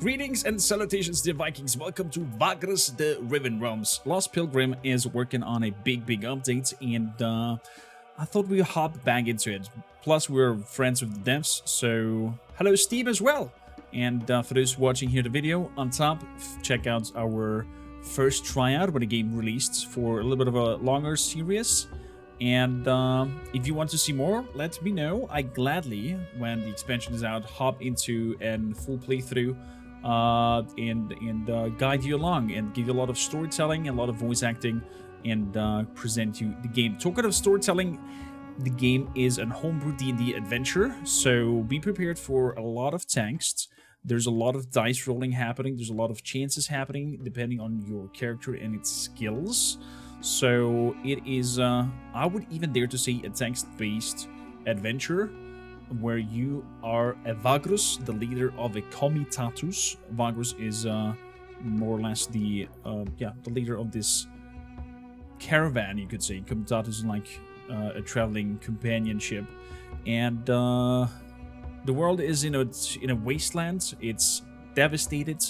Greetings and salutations, dear Vikings. Welcome to Vagrus, the Riven Realms. Lost Pilgrim is working on a big update, and I thought we'd hop back into it. Plus, we're friends with the devs, so hello, Steve, as well. And for those watching here the video, on top, check out our first tryout when the game released for a little bit of a longer series. And if you want to see more, let me know. I gladly, when the expansion is out, hop into a full playthrough and guide you along and give you a lot of storytelling, a lot of voice acting, and present you the game. Talking of storytelling, the game is a homebrew D&D adventure, so be prepared for a lot of text. There's a lot of dice rolling happening. There's a lot of chances happening depending on your character and its skills. So it is, I would even dare to say, a text-based adventure where you are a Vagrus, the leader of a comitatus. Vagrus is more or less the leader of this caravan, you could say. Comitatus is like a traveling companionship, and the world is in a wasteland. It's devastated,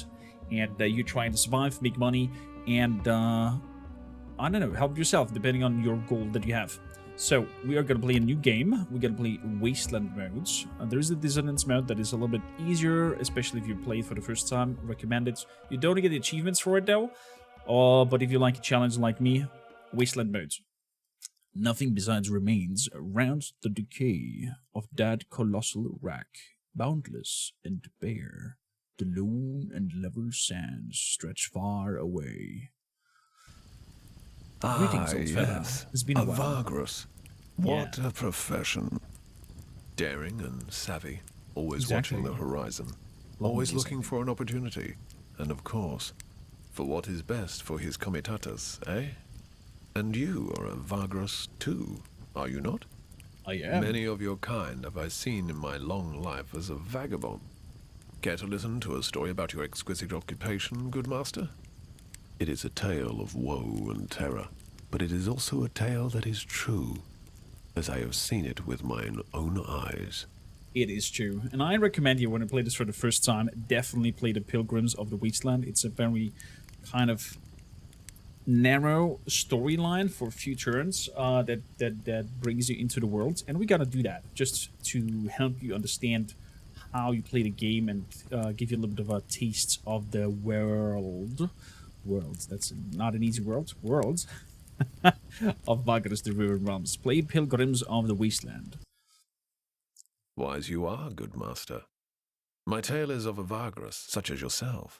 and you're trying to survive, make money, and I don't know, help yourself depending on your goal that you have. So we are going to play a new game. We're going to play Wasteland modes. There is a Dissonance mode that is a little bit easier, especially if you play it for the first time. Recommend it. You don't get the achievements for it though. But if you like a challenge like me, Wasteland modes. Nothing besides remains around the decay of that colossal wreck, boundless and bare. The lone and level sands stretch far away. Greetings, old fella. Yes. It's been a while. Vagrus. What a profession. Daring and savvy, always watching the horizon, always looking for an opportunity, and of course, for what is best for his comitatus, eh? And you are a Vagrus too, are you not? I am. Many of your kind have I seen in my long life as a vagabond. Care to listen to a story about your exquisite occupation, good master? It is a tale of woe and terror, but it is also a tale that is true, as I have seen it with mine own eyes. It is true, and I recommend you, when you play this for the first time, definitely play the Pilgrims of the Wasteland. It's a very kind of narrow storyline for a few turns that brings you into the world, and we gotta do that just to help you understand how you play the game and give you a little bit of a taste of the world. Worlds, that's not an easy word. Worlds of Vagrus, the Riven Realms. Play Pilgrims of the Wasteland. Wise you are, good master. My tale is of a Vagrus, such as yourself,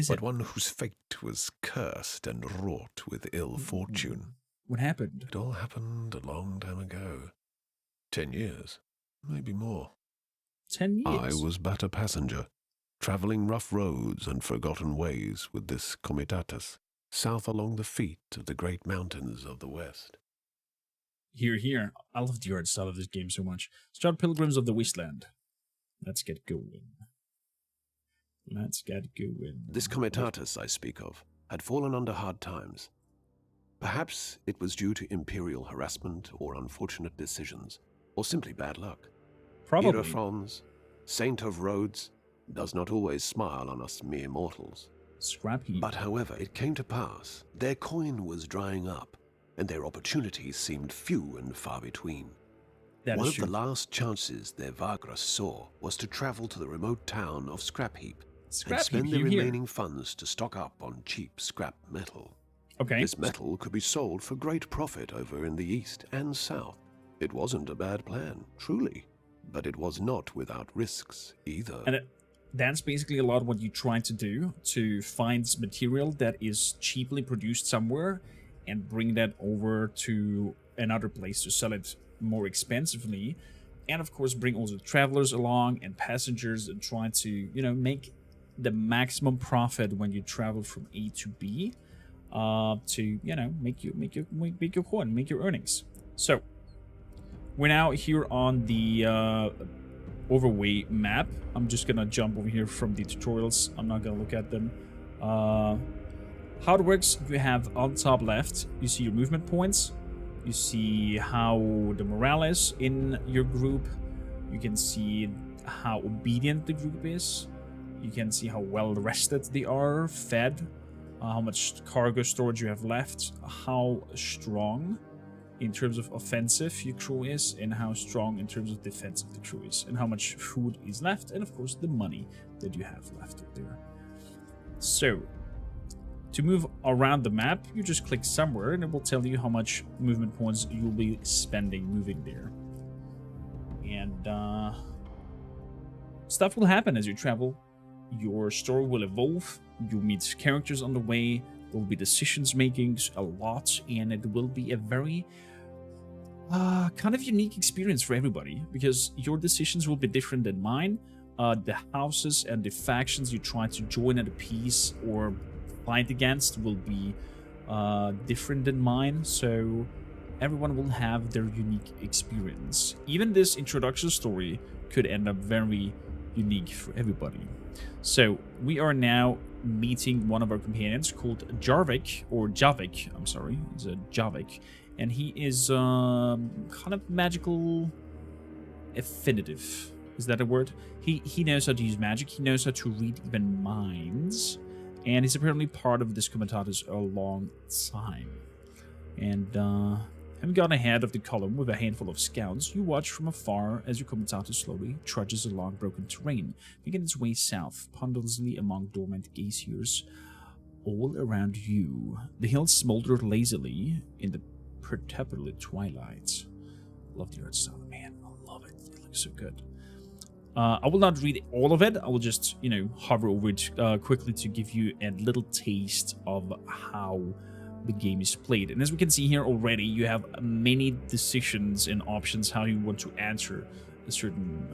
but one whose fate was cursed and wrought with ill fortune. What happened? It all happened a long time ago. 10 years, maybe more. 10 years? I was but a passenger, traveling rough roads and forgotten ways with this comitatus, south along the feet of the great mountains of the west. Here. I love the art style of this game so much. Start Pilgrims of the Wasteland. Let's get going. This comitatus I speak of had fallen under hard times. Perhaps it was due to imperial harassment or unfortunate decisions, or simply bad luck. Probably. Hierophants, saint of roads, does not always smile on us mere mortals. Scrap heap. But however it came to pass, their coin was drying up, and their opportunities seemed few and far between. One of the last chances their Vagrus saw was to travel to the remote town of Scrap Heap and spend the remaining funds to stock up on cheap scrap metal. Okay. This metal could be sold for great profit over in the east and south. It wasn't a bad plan, truly, but it was not without risks either. And that's basically a lot what you try to do, to find material that is cheaply produced somewhere and bring that over to another place to sell it more expensively. And of course bring also travelers along and passengers and try to, make the maximum profit when you travel from A to B to, make your coin, make your earnings. So we're now here on the overway map. I'm just gonna jump over here from the tutorials. I'm not gonna look at them. How it works, you have on top left, you see your movement points. You see how the morale is in your group. You can see how obedient the group is. You can see how well rested they are, fed, how much cargo storage you have left, how strong in terms of offensive your crew is, and how strong in terms of defensive the crew is, and how much food is left, and of course the money that you have left there. So, to move around the map, you just click somewhere and it will tell you how much movement points you'll be spending moving there. And stuff will happen as you travel. Your story will evolve, you'll meet characters on the way, there will be decisions making a lot, and it will be a very kind of unique experience for everybody, because your decisions will be different than mine. The houses and the factions you try to join at a peace or fight against will be different than mine, so everyone will have their unique experience. Even this introduction story could end up very unique for everybody. So we are now meeting one of our companions called Javik, I'm sorry, it's a Javik, and he is kind of magical affinitive. Is that a word? He knows how to use magic, he knows how to read even minds, and he's apparently part of this Comitatus a long time. And having gone ahead of the column with a handful of scouts, you watch from afar as your Comitatus slowly trudges along broken terrain, making its way south, ponderously among dormant glaciers all around you. The hills smolder lazily in the perpetual twilight. Love the art style, man. I love it. It looks so good. I will not read all of it. I will just, hover over it quickly to give you a little taste of how the game is played. And as we can see here already, you have many decisions and options how you want to answer a certain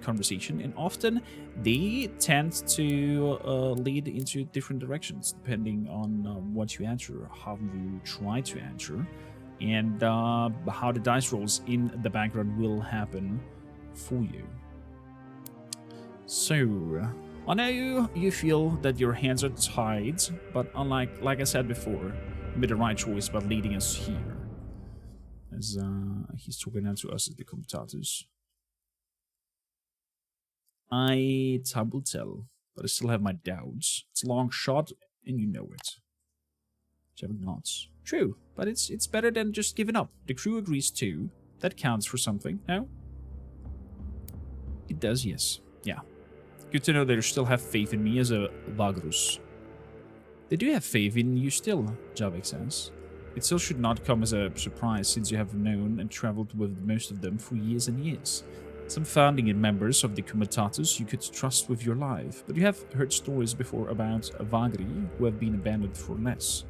conversation. And often they tend to lead into different directions depending on what you answer, how you try to answer, and how the dice rolls in the background will happen for you. So, I know you feel that your hands are tied, but like I said before, you made the right choice by leading us here. As he's talking now to us at the Comitatus. Time will tell, but I still have my doubts. It's a long shot, and you know it. Javik nods. True, but it's better than just giving up. The crew agrees too. That counts for something, no? It does, yes. Yeah. Good to know they still have faith in me as a Vagrus. They do have faith in you still, Javik says. It still should not come as a surprise since you have known and traveled with most of them for years and years. Some founding members of the Comitatus you could trust with your life, but you have heard stories before about Vagri who have been abandoned for less.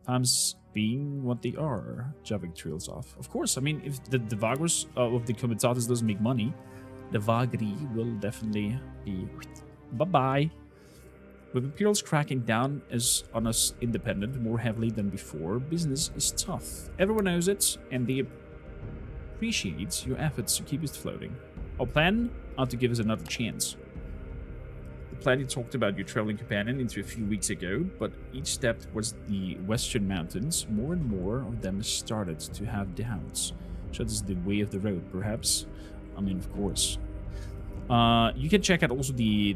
Times being what they are, Javik trails off. Of course, I mean, if the Vagrus of the Comitatus doesn't make money, the Vagri will definitely be bye-bye. With Imperials cracking down on us independent more heavily than before, business is tough. Everyone knows it, and they appreciate your efforts to keep it floating. Our plan are to give us another chance. The plan you talked about your traveling companion into a few weeks ago, but each step towards the western mountains, more and more of them started to have doubts. So this is the way of the road, perhaps? I mean, of course. You can check out also the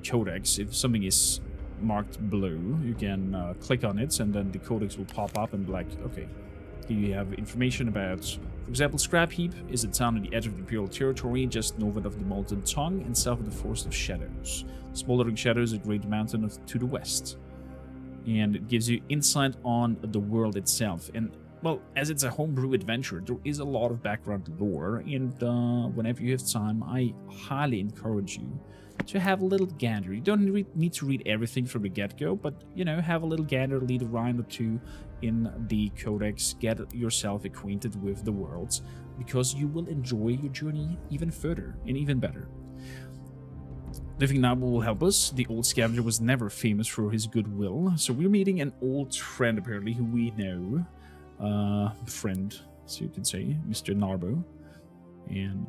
codex. If something is marked blue, you can click on it, and then the codex will pop up and be like, okay, here you have information about, for example, Scrap Heap is a town on the edge of the Imperial territory, just north of the Molten Tongue and south of the Forest of Shadows. Smoldering Shadows is a great mountain to the west. And it gives you insight on the world itself. And well, as it's a homebrew adventure, there is a lot of background lore, and whenever you have time, I highly encourage you to have a little gander. You don't need to read everything from the get-go, but, have a little gander, lead a round or two in the codex, get yourself acquainted with the worlds, because you will enjoy your journey even further and even better. Living now will help us. The old scavenger was never famous for his goodwill, so we're meeting an old friend, apparently, who we know. Friend, so you can say, Mr. Narbo, and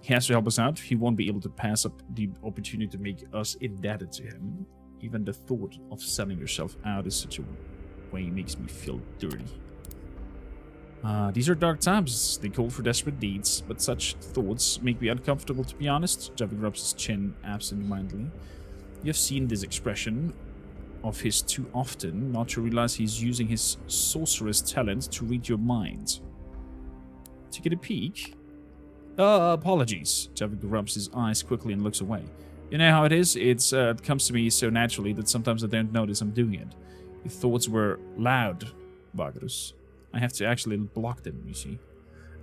he has to help us out. He won't be able to pass up the opportunity to make us indebted to him. Even the thought of selling yourself out in such a way makes me feel dirty. These are dark times. They call for desperate deeds, but such thoughts make me uncomfortable, to be honest. Javi rubs his chin absent-mindedly. You have seen this expression of his too often, not to realize he's using his sorcerer's talent to read your mind. To get a peek? Apologies. Javi rubs his eyes quickly and looks away. You know how it is? It comes to me so naturally that sometimes I don't notice I'm doing it. Your thoughts were loud, Vagrus. I have to actually block them, you see.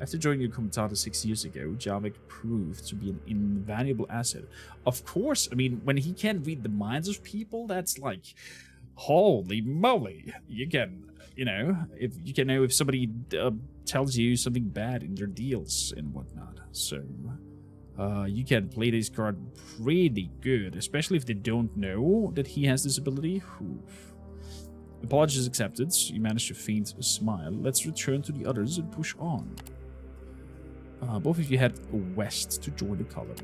After joining your Comitatus 6 years ago, Javik proved to be an invaluable asset. Of course, I mean, when he can read the minds of people, that's like, holy moly. You can, you know, if somebody tells you something bad in their deals and whatnot. So, you can play this card pretty good, especially if they don't know that he has this ability. Oof. Apologies accepted. You managed to feint a smile. Let's return to the others and push on. Both of you head west to join the column.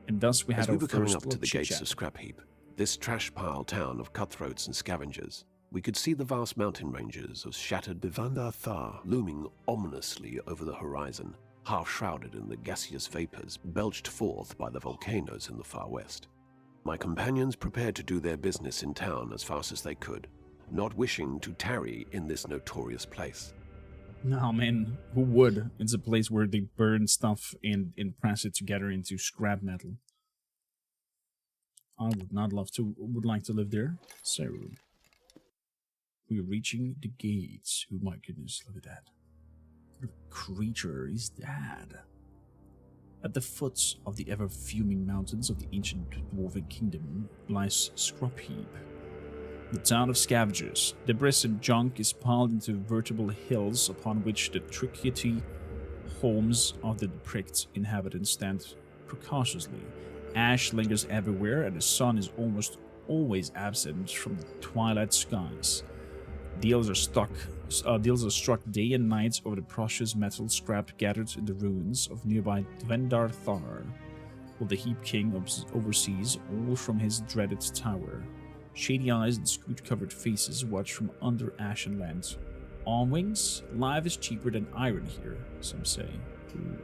And thus we had our first coming up to the gates of Scrap Heap, this trash pile town of cutthroats and scavengers, we could see the vast mountain ranges of shattered Bivanda Thar looming ominously over the horizon, half shrouded in the gaseous vapors belched forth by the volcanoes in the far west. My companions prepared to do their business in town as fast as they could, not wishing to tarry in this notorious place. No, man, who would? It's a place where they burn stuff and press it together into scrap metal. I would like to live there. So, we're reaching the gates. Oh my goodness, look at that. What creature is that? At the foot of the ever-fuming mountains of the ancient dwarven kingdom lies Scrap Heap, the town of scavengers. Debris and junk is piled into vertical hills upon which the tricky homes of the pricked inhabitants stand precautiously. Ash lingers everywhere, and the sun is almost always absent from the twilight skies. Deals are struck day and night over the precious metal scrap gathered in the ruins of nearby Dvendar Thar, while the Heap King oversees all from his dreaded tower. Shady eyes and scute-covered faces watch from under ashen lands. On wings, life is cheaper than iron here, some say. Ooh.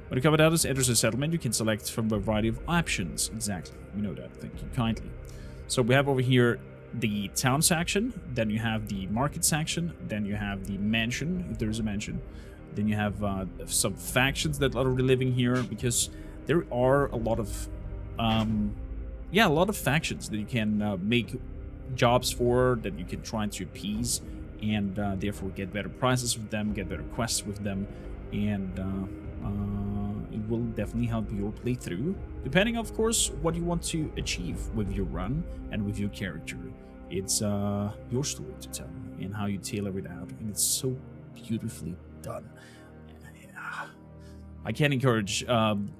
When the Comitatus enters a settlement, you can select from a variety of options. Exactly, we know that, thank you kindly. So we have over here the town section, then you have the market section, then you have the mansion, if there's a mansion, then you have some factions that are living here, because there are a lot of factions that you can make jobs for, that you can try to appease, and therefore get better prices with them, get better quests with them, and it will definitely help your playthrough, depending, of course, what you want to achieve with your run and with your character. It's your story to tell, and how you tailor it out, and it's so beautifully done. I can encourage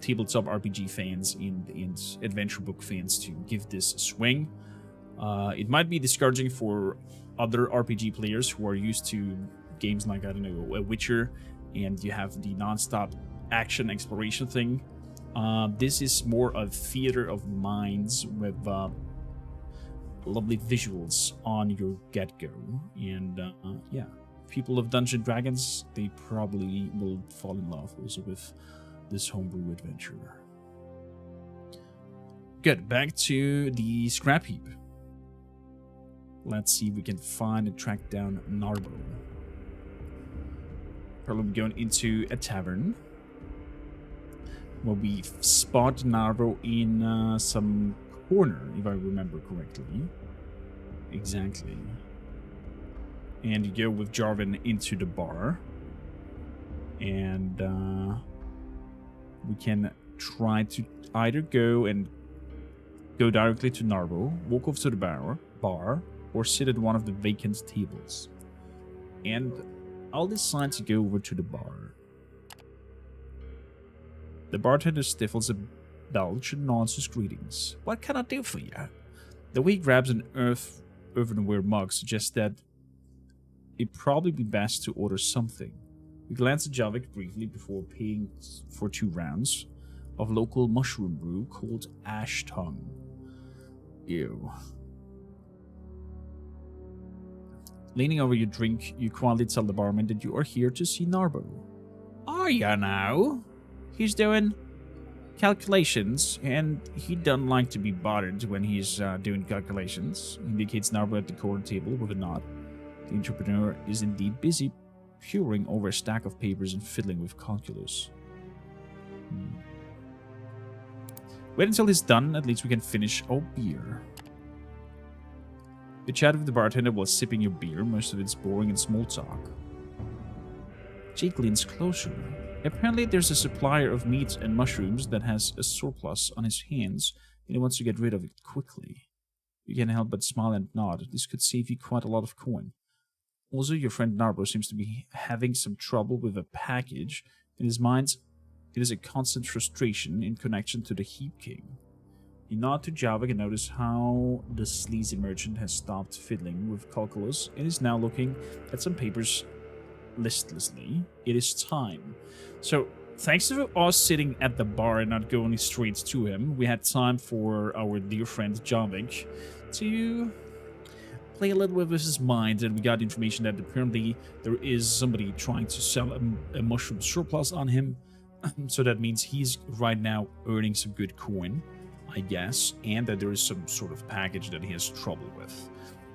tabletop RPG fans and adventure book fans to give this a swing. It might be discouraging for other RPG players who are used to games like, I don't know, a Witcher, and you have the non-stop action exploration thing. This is more a theater of minds with lovely visuals on your get-go, and yeah, people of Dungeons & Dragons, they probably will fall in love also with this homebrew adventure. Good, back to the Scrap Heap. Let's see if we can find and track down Narbo. Probably going into a tavern, where we spot Narbo in some corner, if I remember correctly. Exactly. And you go with Jarvan into the bar. And we can try to either go directly to Narbo, walk over to the bar, or sit at one of the vacant tables. And I'll decide to go over to the bar. The bartender stifles a belch and nods his greetings. What can I do for you? The way he grabs an earthenware mug suggests that it'd probably be best to order something. We glance at Javik briefly before paying for 2 rounds of local mushroom brew called Ash Tongue. Ew. Leaning over your drink, you quietly tell the barman that you are here to see Narbo. Are ya now? He's doing calculations, and he doesn't like to be bothered when he's doing calculations. He indicates Narbo at the corner table with a nod. The entrepreneur is indeed busy poring over a stack of papers and fiddling with calculus. Wait until he's done, at least we can finish our beer. You chat with the bartender while sipping your beer, most of it's boring and small talk. Jake leans closer. Apparently there's a supplier of meat and mushrooms that has a surplus on his hands, and he wants to get rid of it quickly. You can't help but smile and nod. This could save you quite a lot of coin. Also, your friend Narbo seems to be having some trouble with a package. In his mind, it is a constant frustration in connection to the Heap King. You nod to Javik and notice how the sleazy merchant has stopped fiddling with calculus and is now looking at some papers listlessly. It is time. So, thanks to us sitting at the bar and not going straight to him, we had time for our dear friend Javik to play a little with his mind, and we got information that apparently there is somebody trying to sell a mushroom surplus on him. So that means he's right now earning some good coin, I guess, and that there is some sort of package that he has trouble with.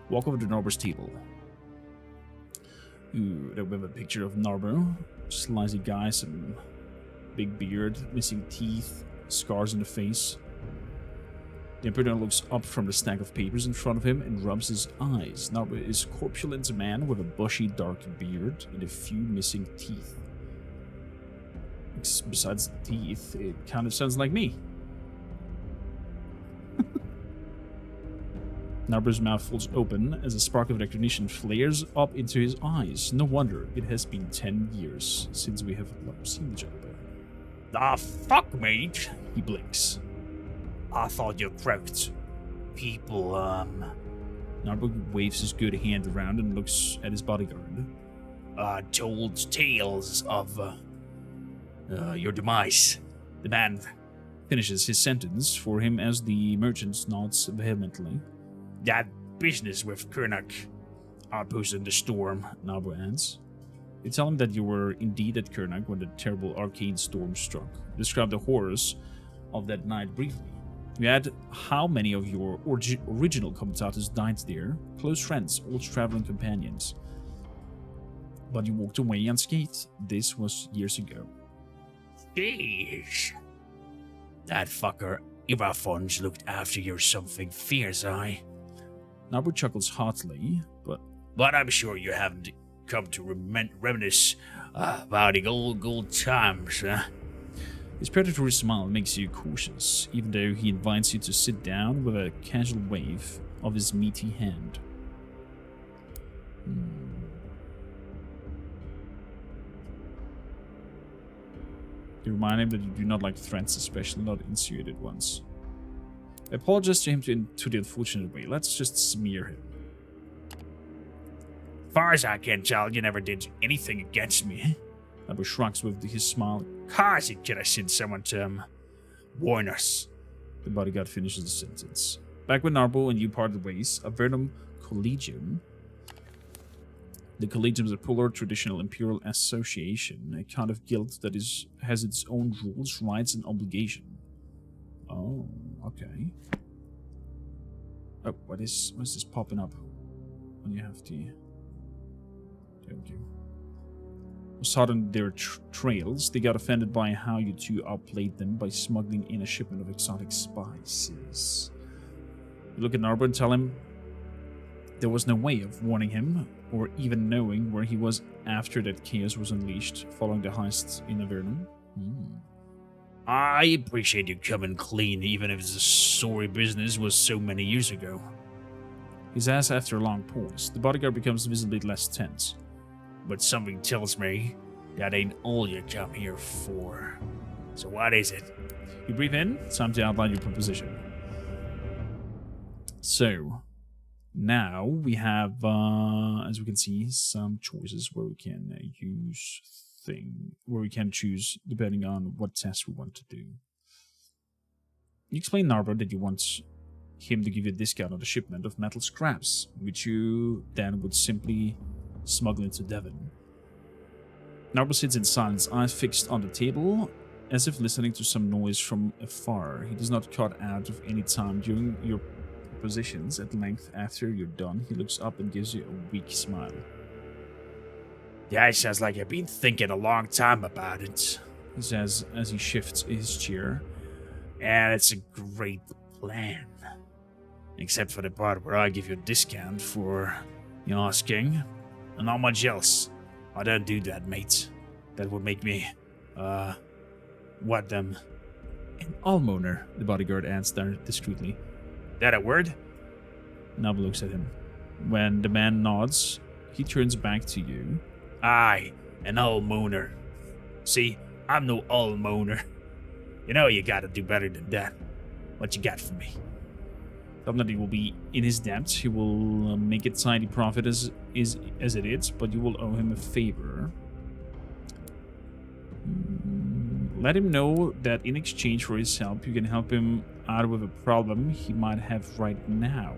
Walk over to Narbo's table. Ooh, there we have a picture of Narbo. Slicey guy, some big beard, missing teeth, scars in the face. The Emperor looks up from the stack of papers in front of him and rubs his eyes. Narbo is a corpulent man with a bushy dark beard and a few missing teeth. Besides the teeth, it kind of sounds like me. Narbo's mouth folds open as a spark of recognition flares up into his eyes. No wonder it has been 10 years since we have seen each other. The fuck, mate? He blinks. I thought you croaked. People, Narbo waves his good hand around and looks at his bodyguard. Told tales of, your demise. The man finishes his sentence for him as the merchant nods vehemently. That business with Kernak outpost in the storm, Narbo adds. You tell him that you were indeed at Kernak when the terrible arcane storm struck. Describe the horrors of that night briefly. You add how many of your original commentators died there, close friends, old traveling companions. But you walked away unscathed. This was years ago. Jeez. That fucker Ivafon's looked after you something fierce, I. Narbo chuckles heartily, But I'm sure you haven't come to reminisce about the old times, huh? His predatory smile makes you cautious, even though he invites you to sit down with a casual wave of his meaty hand. You remind him that you do not like threats, especially not insinuated ones. I apologize to him to the unfortunate way. Let's just smear him. Far as I can tell, you never did anything against me. Narbo shrugs with his smile. Cause he could have sent someone to warn us. The bodyguard finishes the sentence. Back when Narbo and you parted ways, a Avernum Collegium. The Collegium is a polar traditional imperial association, a kind of guild that has its own rules, rights, and obligation. Oh, okay. Oh, what's this popping up when you have the... Thank you. Sudden their trails, they got offended by how you two outplayed them by smuggling in a shipment of exotic spices. You look at Narbo and tell him there was no way of warning him, or even knowing where he was after that chaos was unleashed following the heists in Avernum. I appreciate you coming clean, even if the sorry business was so many years ago. He asks after a long pause. The bodyguard becomes visibly less tense. But something tells me that ain't all you come here for. So what is it? You breathe in. It's time to outline your proposition. So, now we have, as we can see, some choices where we can where we can choose depending on what test we want to do. You explain, Narbo, that you want him to give you a discount on the shipment of metal scraps, which you then would simply smuggle into Devon. Narbo sits in silence, eyes fixed on the table, as if listening to some noise from afar. He does not cut out of any time during your positions. At length, after you're done, he looks up and gives you a weak smile. Yeah, it sounds like I've been thinking a long time about it, he says as he shifts his chair. And it's a great plan. Except for the part where I give you a discount for you asking, and not much else. I don't do that, mate. That would make me, what them? An almoner, the bodyguard adds there discreetly. That a word? Nab looks at him. When the man nods, he turns back to you. Aye, an almoner. See, I'm no almoner. You know you gotta do better than that. What you got for me? Tell him that he will be in his debt. He will make a tidy profit as it is, but you will owe him a favor. Let him know that in exchange for his help, you can help him out with a problem he might have right now.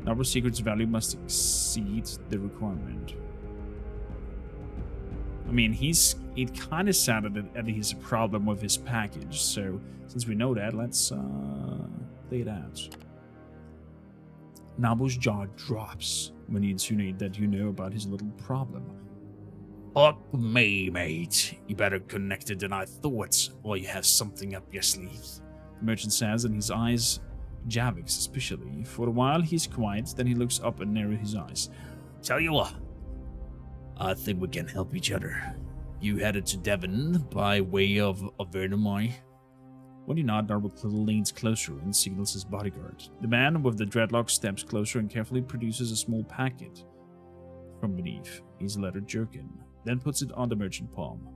Narbo's secret's value must exceed the requirement. I mean, it kind of sounded that he has a problem with his package, so since we know that, let's play it out. Nabo's jaw drops when you insinuate that you know about his little problem. Fuck me, mate. You better connected than I thought, or you have something up your sleeve. The merchant says, and his eyes jabbing suspiciously. For a while, he's quiet, then he looks up and narrows his eyes. Tell you what, I think we can help each other. You headed to Devon by way of Avernum. When you nod, Narbo leans closer and signals his bodyguard. The man with the dreadlocks steps closer and carefully produces a small packet from beneath his leather jerkin, then puts it on the merchant palm.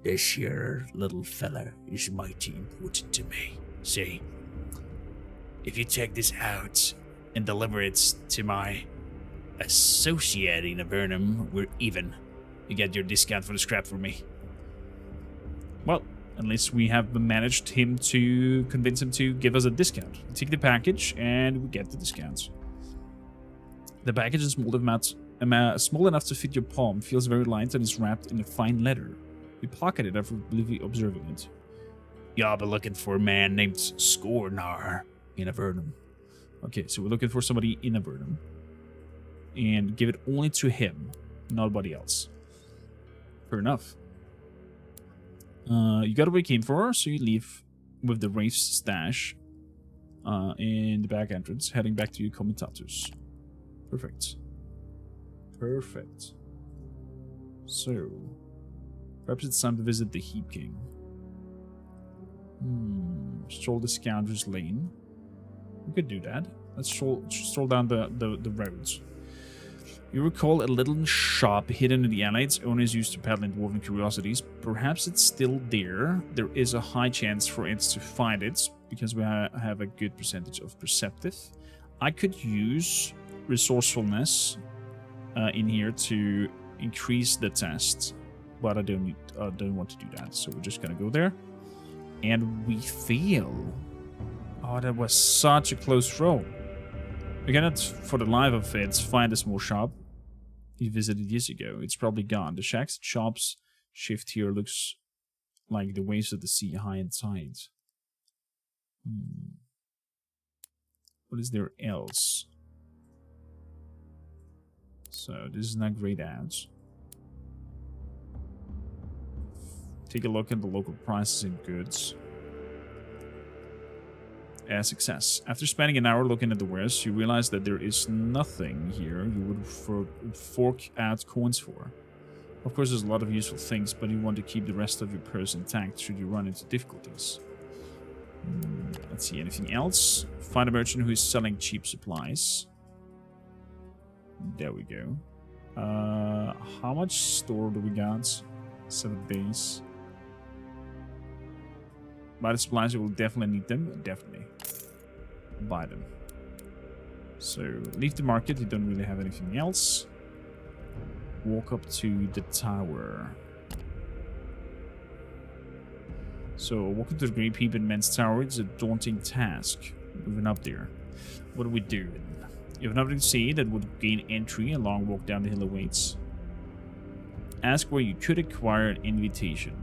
This here little fella is mighty important to me. See, if you take this out and deliver it to my associate in Avernum, we're even. You get your discount for the scrap for me. Well, unless we have managed him to convince him to give us a discount. We take the package and we get the discounts. The package is small enough to fit your palm, feels very light, and is wrapped in a fine leather. We pocket it after briefly observing it. Y'all be looking for a man named Scornar in Avernum. Okay, so we're looking for somebody in Avernum. And give it only to him, nobody else. Fair enough. You got what you came for, so you leave with the Wraith's stash in the back entrance, heading back to your commentators. Perfect. Perfect. So, perhaps it's time to visit the Heap King. Stroll the Scoundrel's Lane. We could do that. Let's stroll down the roads. You recall a little shop hidden in the alley. Its owners used to peddle dwarven curiosities. Perhaps it's still there. There is a high chance for it to find it, because we have a good percentage of perceptive. I could use resourcefulness in here to increase the test, but I don't want to do that. So we're just gonna go there, and we fail. Oh, that was such a close roll. We cannot, for the life of it, find a small shop he visited years ago. It's probably gone. The shacks and shops shift here looks like the waves of the sea high and tide. What is there else? So this is not grayed out. Take a look at the local prices and goods. Success. After spending an hour looking at the wares, you realize that there is nothing here you would fork out coins for. Of course, there's a lot of useful things, but you want to keep the rest of your purse intact should you run into difficulties. Let's see, anything else? Find a merchant who is selling cheap supplies. There we go. How much store do we got? 7 days. Buy the supplies, you will definitely need them. Definitely. Buy them. So, leave the market. You don't really have anything else. Walk up to the tower. So, walking to the Great Peep in Men's Tower is a daunting task. Moving up there. What do we do? You have nothing to say that would gain entry. A long walk down the hill awaits. Ask where you could acquire an invitation.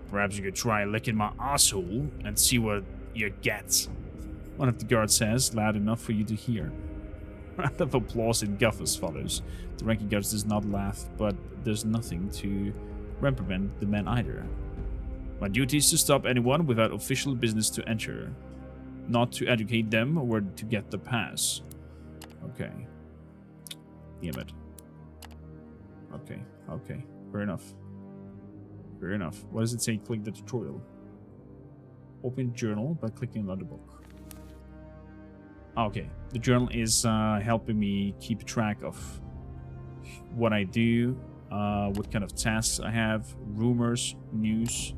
Perhaps you could try licking my asshole and see what you get. One of the guards says, loud enough for you to hear. A round of applause and guffers follows. The ranking guard does not laugh, but there's nothing to reprimand the man either. My duty is to stop anyone without official business to enter. Not to educate them or to get the pass. Okay. Damn it. Okay. Fair enough. What does it say? Click the tutorial. Open journal by clicking on the book. Okay. The journal is helping me keep track of what I do, what kind of tasks I have, rumors, news.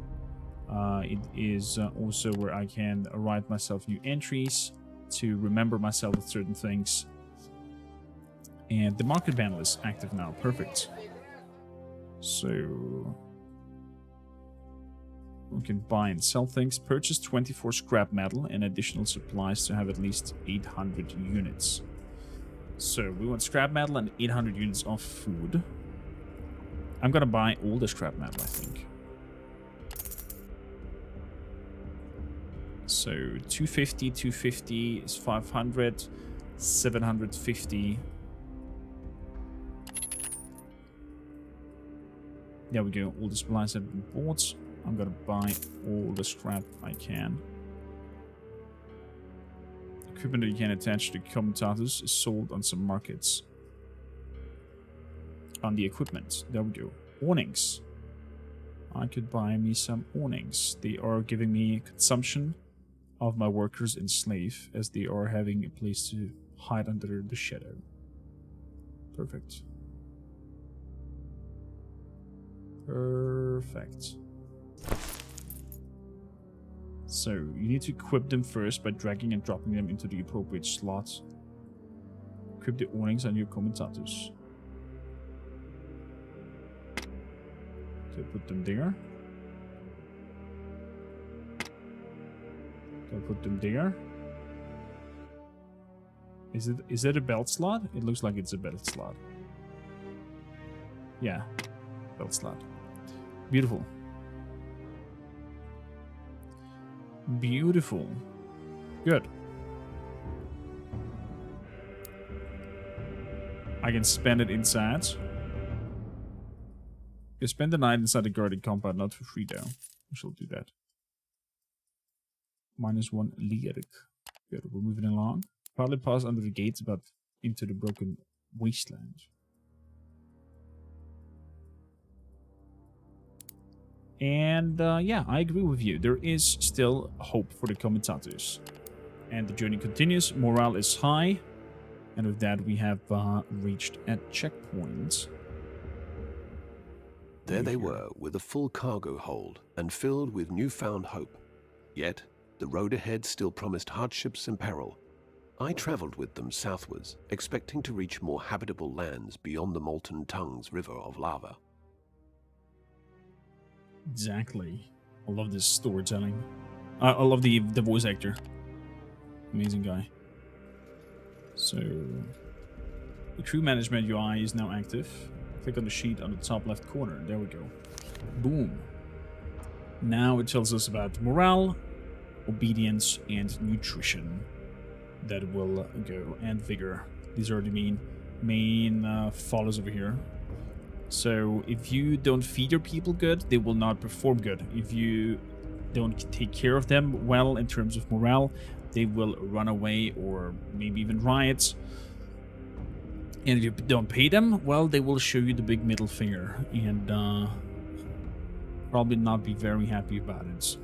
It is also where I can write myself new entries to remember myself with certain things. And the market panel is active now. Perfect. So we can buy and sell things. Purchase 24 scrap metal and additional supplies to have at least 800 units. So we want scrap metal and 800 units of food. I'm gonna buy all the scrap metal, I think. So 250 is 500, 750. There we go. All the supplies have been bought. I'm gonna buy all the scrap I can. Equipment that you can attach to commentators is sold on some markets. On the equipment. There we go. Awnings. I could buy me some awnings. They are giving me consumption of my workers enslaved, as they are having a place to hide under the shadow. Perfect. So, you need to equip them first by dragging and dropping them into the appropriate slot. Equip the awnings on your commentators. So put them there. So put them there. Is it a belt slot? It looks like it's a belt slot. Yeah, belt slot. Beautiful. Beautiful. Good. I can spend it inside. You spend the night inside the guarded compound, not for free though. We shall do that. -1 lyric. Good, we're moving along. Partly pass under the gates, but into the broken wasteland. And yeah, I agree with you. There is still hope for the commentators. And the journey continues. Morale is high. And with that, we have reached a checkpoint. There they were, with a full cargo hold and filled with newfound hope. Yet, the road ahead still promised hardships and peril. I traveled with them southwards, expecting to reach more habitable lands beyond the Molten Tongues river of lava. Exactly. I love this storytelling. I love the voice actor. Amazing guy. So, the crew management UI is now active. Click on the sheet on the top left corner. There we go. Boom. Now it tells us about morale, obedience, and nutrition. That will go, and vigor. These are the main follows over here. So if you don't feed your people good, they will not perform good. If you don't take care of them well in terms of morale, they will run away or maybe even riot. And if you don't pay them, well, they will show you the big middle finger and probably not be very happy about it.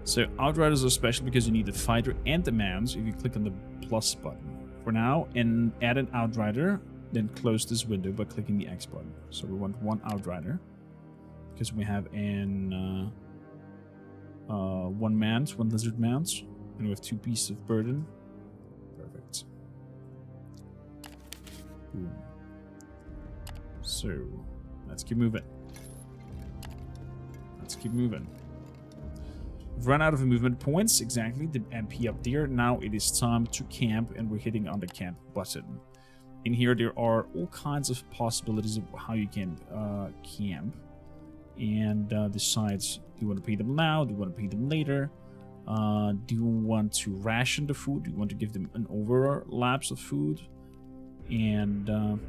So Outriders are special because you need the fighter and the mounts if you click on the plus button. For now, and add an Outrider, then close this window by clicking the X button. So we want one Outrider because we have an one mount, one lizard mount, and we have 2 pieces of burden. Perfect. Boom. So let's keep moving. Let's keep moving. We've run out of movement points, exactly, the MP up there. Now it is time to camp, and we're hitting on the camp button. In here, there are all kinds of possibilities of how you can camp. And decide, do you want to pay them now? Do you want to pay them later? Do you want to ration the food? Do you want to give them an overlaps of food? And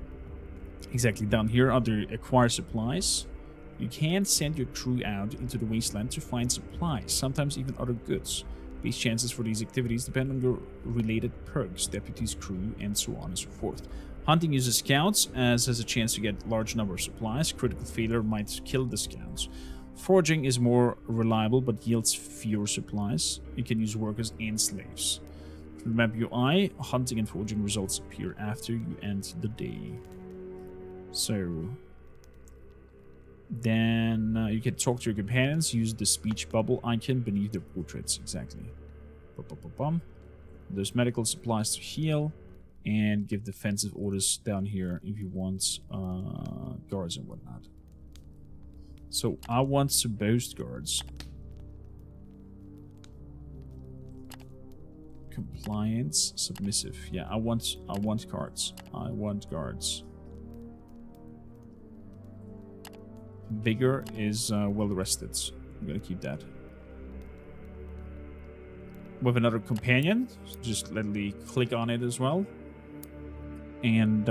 exactly down here are the acquire supplies. You can send your crew out into the wasteland to find supplies, sometimes even other goods. Base chances for these activities depend on your related perks, deputies, crew, and so on and so forth. Hunting uses scouts, as has a chance to get large number of supplies. Critical failure might kill the scouts. Foraging is more reliable but yields fewer supplies. You can use workers and slaves. Through the map UI, hunting and foraging results appear after you end the day. So then you can talk to your companions, use the speech bubble icon beneath their portraits. Exactly. There's medical supplies to heal, and give defensive orders down here if you want guards and whatnot. So I want to boast guards. Compliance, submissive. Yeah, I want guards. I want guards. Vigor is well rested. I'm gonna keep that. With another companion, just literally click on it as well. And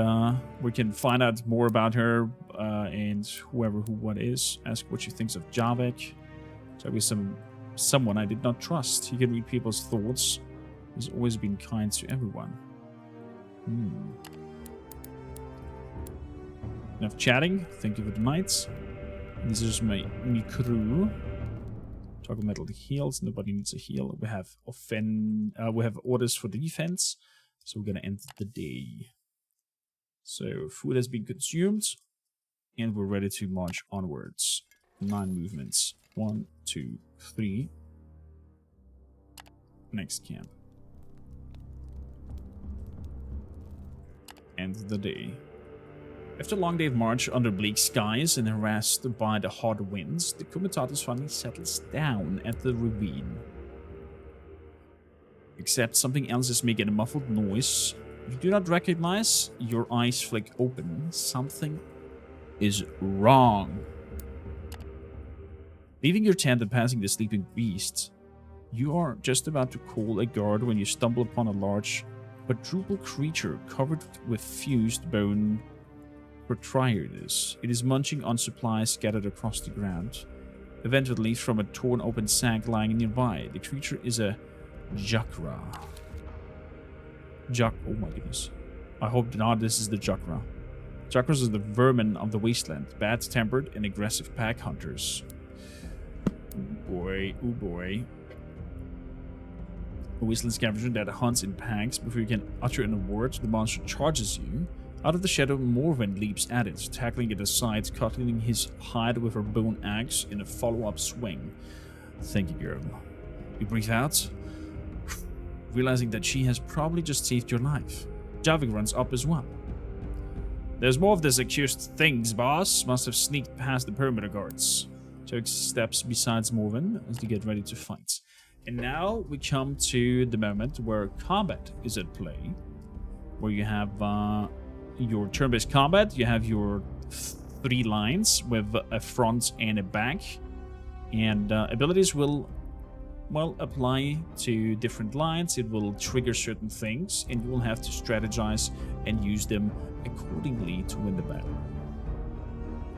we can find out more about her and whoever who what is. Ask what she thinks of Javik. Javik is someone I did not trust. He can read people's thoughts. He's always been kind to everyone. Enough chatting. Thank you for the nights. This is my crew. Toggle metal heals. Nobody needs a heal. We have we have orders for the defense. So we're gonna end the day. So food has been consumed, and we're ready to march onwards. 9 movements. 1, 2, 3. Next camp. End the day. After a long day of march under bleak skies and harassed by the hot winds, the Comitatus finally settles down at the ravine. Except something else is making a muffled noise you do not recognize. Your eyes flick open. Something is wrong. Leaving your tent and passing the sleeping beast, you are just about to call a guard when you stumble upon a large quadruple creature covered with fused bone protriators. It is munching on supplies scattered across the ground, eventually from a torn open sack lying nearby. The creature is a Jakra. Oh my goodness. I hope not this is the Jakra. Jakras are the vermin of the wasteland, bad-tempered and aggressive pack hunters. Ooh boy. A wasteland scavenger that hunts in packs. Before you can utter a word, the monster charges you. Out of the shadow, Morven leaps at it, tackling it aside, cutting his hide with her bone axe in a follow-up swing. Thank you, girl. You breathe out, realizing that she has probably just saved your life. Javik runs up as well. There's more of this accused things, boss. Must have sneaked past the perimeter guards. Javik steps beside Morven as they get ready to fight. And now we come to the moment where combat is at play. Where you have your turn-based combat. You have your 3 lines with a front and a back. And abilities will, well, apply to different lines. It will trigger certain things, and you will have to strategize and use them accordingly to win the battle.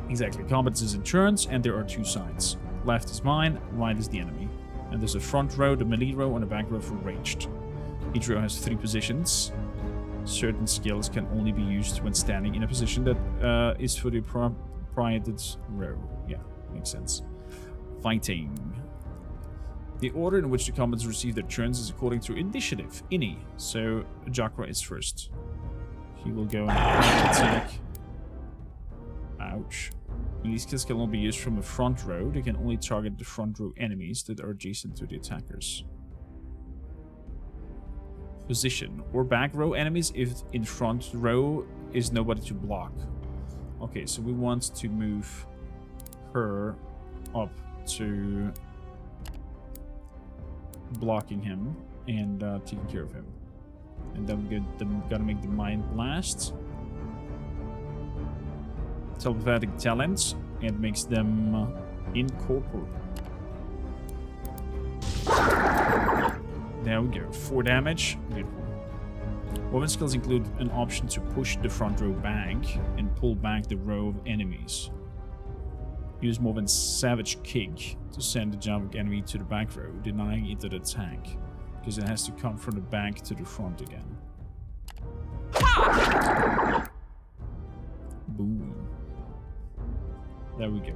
Exactly. Combat is in turns, and there are 2 sides. Left is mine, right is the enemy. And there's a front row, the melee row, and a back row for ranged. Each row has 3 positions. Certain skills can only be used when standing in a position that is for the proprietary row. Yeah, makes sense. Fighting. The order in which the combatants receive their turns is according to initiative, Ini. So Jakra is first. He will go and attack. Ouch. These skills can only be used from the front row. They can only target the front row enemies that are adjacent to the attackers. Position or back row enemies if in front row is nobody to block. Okay, so we want to move her up to blocking him and taking care of him. And then we gotta make the Mind Blast. Telepathic talents, and makes them incorporeal. There we go. 4 damage. Beautiful. Weapon skills include an option to push the front row back and pull back the row of enemies. Use Morven's Savage Kick to send the jumping enemy to the back row, denying it an attack, because it has to come from the back to the front again. Boom. There we go.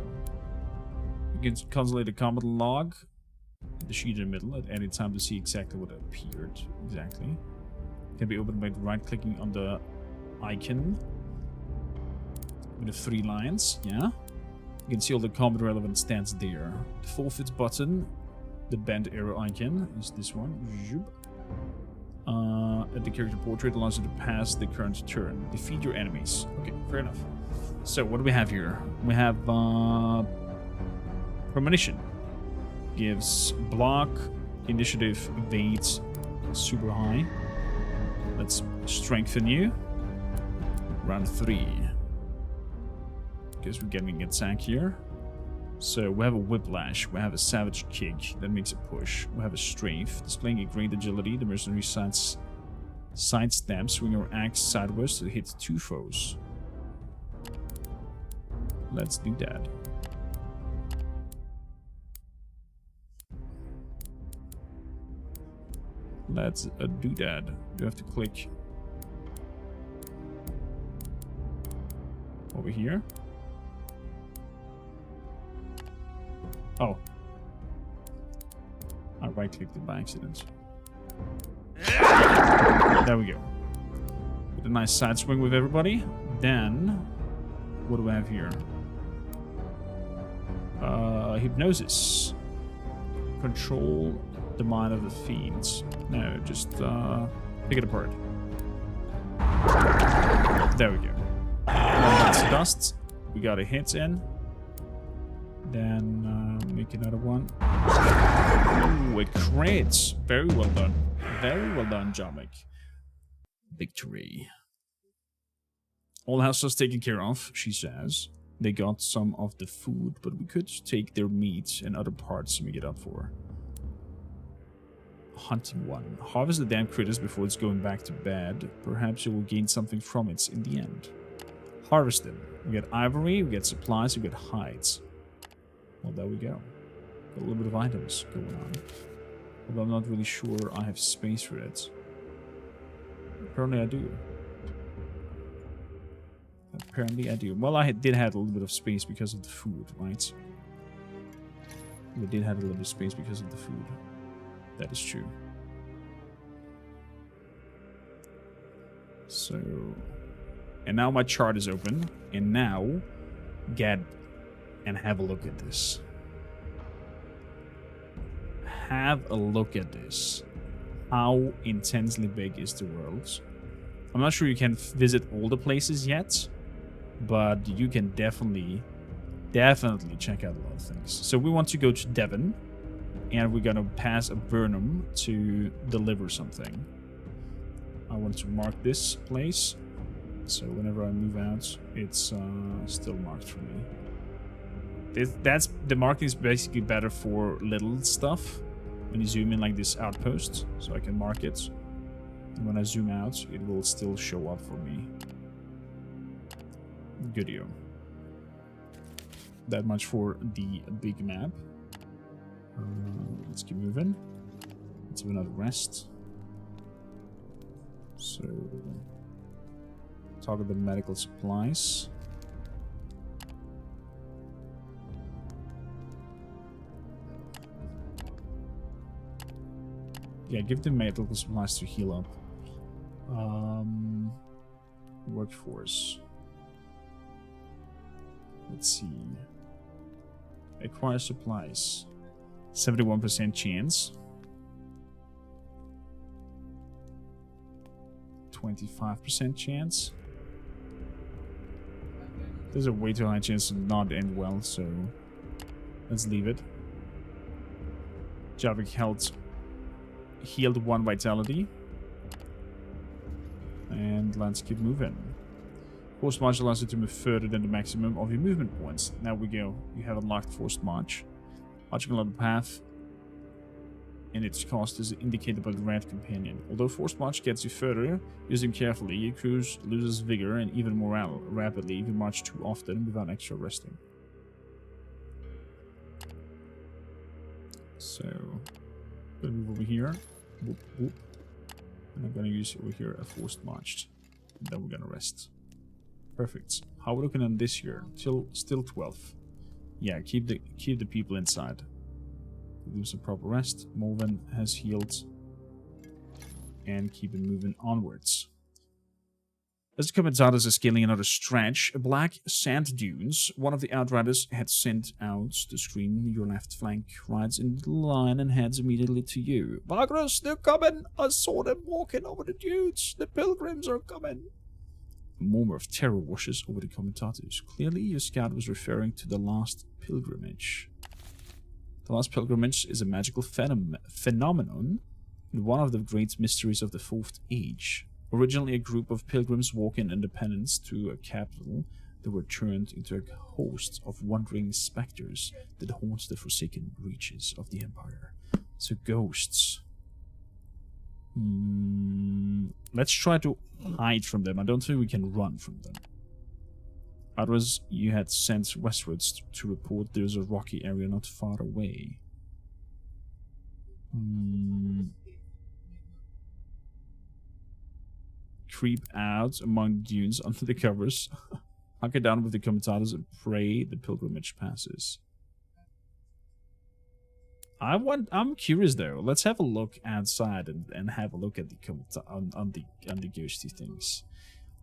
You can consolidate the combat log, the sheet in the middle, at any time to see exactly what appeared. Exactly. Can be opened by right-clicking on the icon with the 3 lines. Yeah. You can see all the combat relevant stats there. The forfeits button, the bent arrow icon, is this one. At the character portrait allows you to pass the current turn. Defeat your enemies. Okay, fair enough. So what do we have here? We have Premonition. Gives block, initiative, evade, super high. Let's strengthen you. Round 3. Because we're getting an attack here. So we have a Whiplash, we have a Savage Kick, that makes a push. We have a Strafe, displaying a great agility. The mercenary sidestep, swing your axe sideways to hit 2 foes. Let's do that. Let's do that. You have to click over here. Oh. I right-clicked it by accident. There we go. With a nice side swing with everybody. Then, what do we have here? Hypnosis. Control the mind of the fiends. No, just pick it apart. There we go. That's dust. We got a hit in. Then make another one. Ooh, a crit. Very well done. Very well done, Jomic. Victory. All house was taken care of, she says. They got some of the food, but we could take their meat and other parts to make it up for. Hunting one. Harvest the damn critters before it's going back to bed. Perhaps you will gain something from it in the end. Harvest them. We get ivory, we get supplies, we get hides. Well, there we go. Got a little bit of items going on. Although I'm not really sure I have space for it. Apparently I do. Apparently I do. Well, I did have a little bit of space because of the food, right? We did have a little bit of space because of the food. That is true. So... And now my chart is open. And now, get and have a look at this. Have a look at this. How intensely big is the world? I'm not sure you can visit all the places yet, but you can definitely check out a lot of things. So we want to go to Devon, and we're gonna pass a Burnham to deliver something. I want to mark this place, so whenever I move out, it's still marked for me. The marking is basically better for little stuff. When you zoom in like this outpost, so I can mark it. And when I zoom out, it will still show up for me. Goodio. That much for the big map. Let's keep moving. Let's have another rest. So, talk about the medical supplies. Yeah, give them medical supplies to heal up. Workforce. Let's see. Acquire supplies. 71% chance. 25% chance. There's a way too high chance to not end well, so let's leave it. Javik health healed 1 vitality. And let's keep moving. Forced March allows you to move further than the maximum of your movement points. Now we go. You have unlocked Forced March. Marching along the path, and its cost is indicated by the red companion. Although Forced March gets you further, use them carefully. Your crew loses vigor and even morale rapidly if you march too often without extra resting. So, I'm gonna move over here. Whoop, whoop. And I'm gonna use over here a Forced March. And then we're gonna rest. Perfect. How are we looking on this year? Still 12. Yeah, keep the people inside. Do some proper rest. Molven has healed. And keep it moving onwards. As the commentators are scaling another stretch, black sand dunes, one of the outriders had sent out to screen your left flank, rides into the line and heads immediately to you. Vagrus, they're coming! I saw them walking over the dunes! The pilgrims are coming! A murmur of terror washes over the commentators. Clearly, your scout was referring to the last pilgrimage. The last pilgrimage is a magical phenomenon and one of the great mysteries of the Fourth Age. Originally a group of pilgrims walking independence to a capital, they were turned into a host of wandering specters that haunt the forsaken reaches of the Empire. So ghosts. Let's try to hide from them. I don't think we can run from them. Others you had sent westwards to report there's a rocky area not far away. Creep out among dunes under the covers. Hunker down with the commentators and pray the pilgrimage passes. I'm curious though. Let's have a look outside and have a look at the on the ghosty things.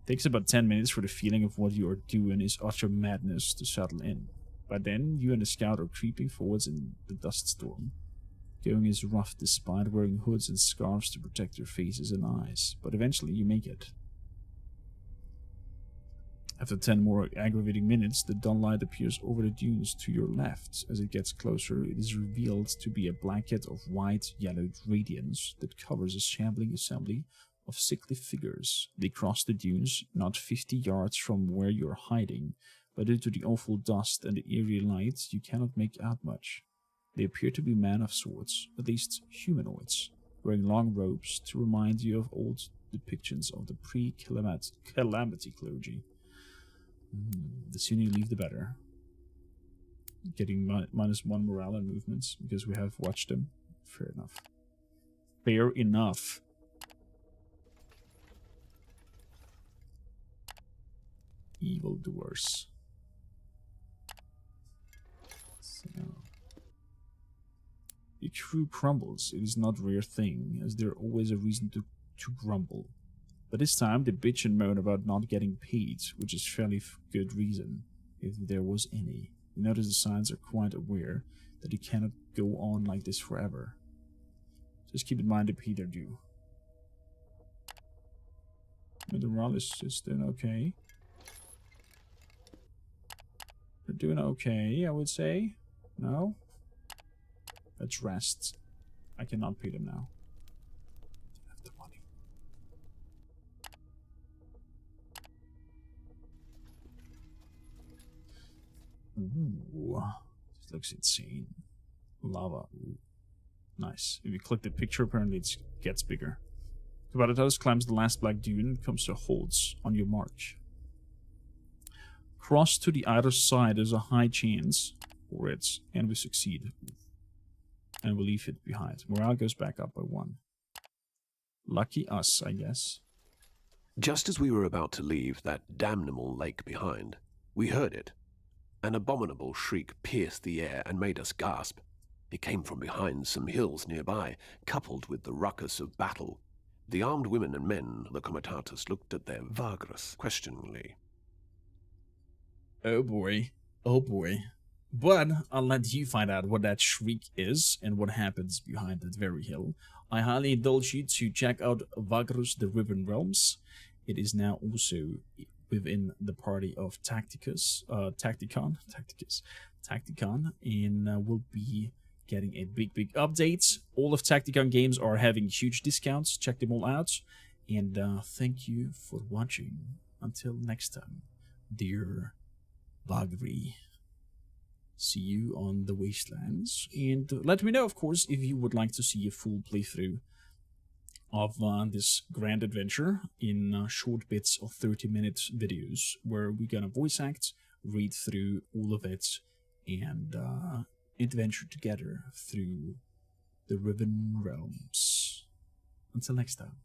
Takes about 10 minutes for the feeling of what you are doing is utter madness to settle in. By then, you and the scout are creeping forwards in the dust storm. Going is rough despite wearing hoods and scarves to protect your faces and eyes, but eventually you make it. After 10 more aggravating minutes, the dawn light appears over the dunes to your left. As it gets closer, it is revealed to be a blanket of white-yellowed radiance that covers a shambling assembly of sickly figures. They cross the dunes, not 50 yards from where you're hiding, but due to the awful dust and the eerie light, you cannot make out much. They appear to be men of sorts, at least humanoids, wearing long robes to remind you of old depictions of the pre-calamity clergy. The sooner you leave, the better. Getting -1 morale and movements because we have watched them. Fair enough. Fair enough. Evildoers. So, your crew crumbles. It is not a rare thing, as there always a reason to grumble. But this time they bitch and moan about not getting paid, which is fairly good reason, if there was any. You notice the signs are quite aware that you cannot go on like this forever. Just keep in mind the pay they're due. The morale is doing okay. They're doing okay, I would say. No? Let's rest. I cannot pay them now. I have the money. Ooh. This looks insane. Lava. Ooh. Nice. If you click the picture, apparently it gets bigger. Kabatatos climbs the last black dune and comes to halts on your march. Cross to the other side, there's a high chance for it, and we succeed. And we leave it behind. Morale goes back up by 1. Lucky us, I guess. Just as we were about to leave that damnable lake behind, we heard it. An abominable shriek pierced the air and made us gasp. It came from behind some hills nearby, coupled with the ruckus of battle. The armed women and men, the comitatus, looked at their Vagrus questioningly. Oh boy. Oh boy. But I'll let you find out what that shriek is and what happens behind that very hill. I highly indulge you to check out Vagrus the Riven Realms. It is now also within the party of Tacticon, and will be getting a big update. All of Tacticon games are having huge discounts. Check them all out. And thank you for watching. Until next time, dear Vagrus. See you on the Wastelands. And let me know, of course, if you would like to see a full playthrough of this grand adventure in short bits of 30-minute videos where we're gonna voice act, read through all of it, and adventure together through the Riven Realms. Until next time.